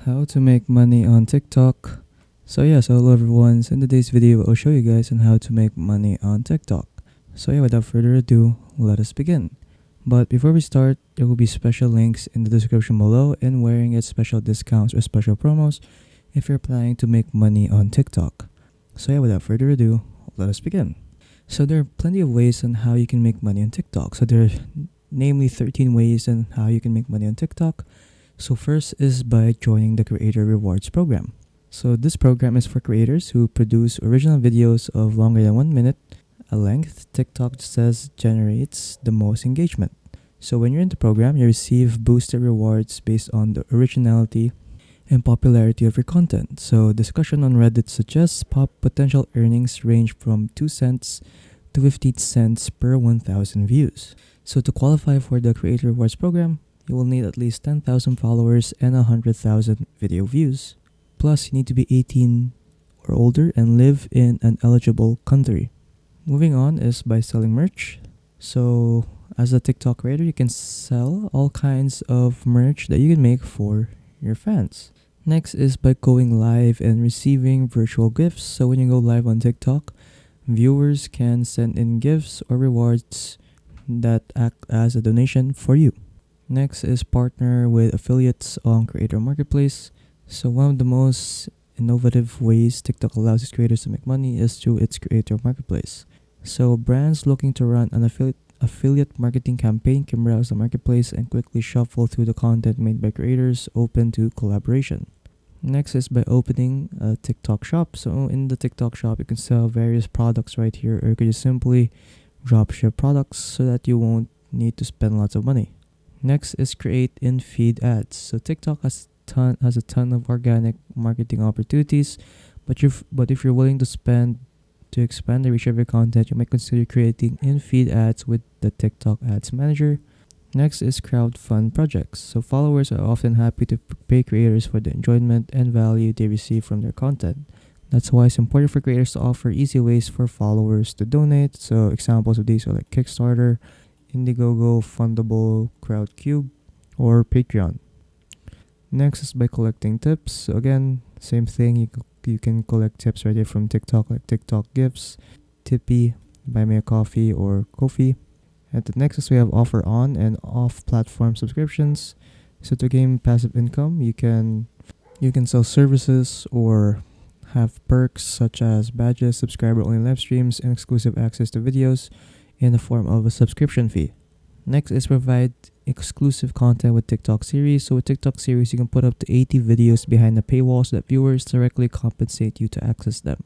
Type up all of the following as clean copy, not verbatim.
How to make money on TikTok. So hello everyone. So in today's video, I'll show you guys on how to make money on TikTok. Without further ado, let us begin. But before we start, there will be special links in the description below and wherein get special discounts or special promos if you're planning to make money on TikTok. Without further ado, let us begin. So there are plenty of ways on how you can make money on TikTok. So there are namely 13 ways on how you can make money on TikTok. So first is by joining the Creator Rewards program. So this program is for creators who produce original videos of longer than 1 minute. A length TikTok says generates the most engagement. So when you're in the program, you receive boosted rewards based on the originality and popularity of your content. So discussion on Reddit suggests potential earnings range from 2 cents to 15 cents per 1,000 views. So to qualify for the Creator Rewards program, you will need at least 10,000 followers and 100,000 video views. Plus, you need to be 18 or older and live in an eligible country. Moving on is by selling merch. So as a TikTok creator, you can sell all kinds of merch that you can make for your fans. Next is by going live and receiving virtual gifts. So when you go live on TikTok, viewers can send in gifts or rewards that act as a donation for you. Next is partner with affiliates on Creator Marketplace. So one of the most innovative ways TikTok allows its creators to make money is through its Creator Marketplace. So brands looking to run an affiliate marketing campaign can browse the marketplace and quickly shuffle through the content made by creators open to collaboration. Next is by opening a TikTok shop. So in the TikTok shop, you can sell various products right here, or you could just simply dropship products so that you won't need to spend lots of money. Next is create in-feed ads. So TikTok has a ton of organic marketing opportunities, but if you're willing to spend to expand the reach of your content, you might consider creating in-feed ads with the TikTok Ads Manager. Next is crowdfund projects. So followers are often happy to pay creators for the enjoyment and value they receive from their content. That's why it's important for creators to offer easy ways for followers to donate. So examples of these are like Kickstarter, Indiegogo, Fundable, Crowdcube, or Patreon. Next is by collecting tips. So again, same thing. You can collect tips right here from TikTok, like TikTok gifts, Tippy, Buy Me a Coffee, or Ko-fi. And the next is we have offer on and off platform subscriptions. So to gain passive income, you can sell services or have perks such as badges, subscriber-only live streams, and exclusive access to videos in the form of a subscription fee. Next is provide exclusive content with TikTok series. So with TikTok series, you can put up to 80 videos behind the paywall so that viewers directly compensate you to access them.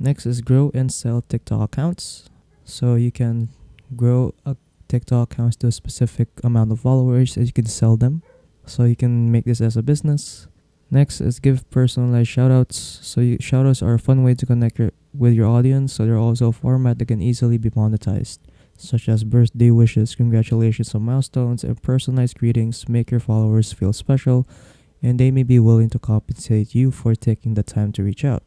Next is grow and sell TikTok accounts. So you can grow a TikTok accounts to a specific amount of followers and you can sell them. So you can make this as a business. Next is give personalized shoutouts. So shoutouts are a fun way to connect with your audience. So they're also a format that can easily be monetized, such as birthday wishes, congratulations on milestones, and personalized greetings make your followers feel special, and they may be willing to compensate you for taking the time to reach out.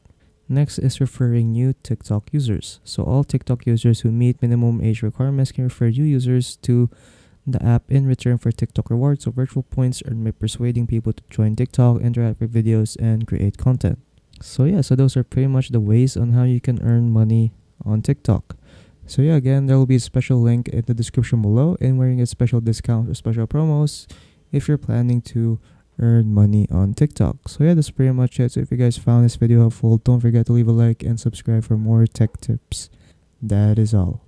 Next is referring new TikTok users. So all TikTok users who meet minimum age requirements can refer new users to the app in return for TikTok rewards or virtual points earned by persuading people to join TikTok, interact with videos, and create content. So those are pretty much the ways on how you can earn money on TikTok. So again, there will be a special link in the description below and where you get special discounts or special promos if you're planning to earn money on TikTok. So that's pretty much it. So if you guys found this video helpful, don't forget to leave a like and subscribe for more tech tips. That is all.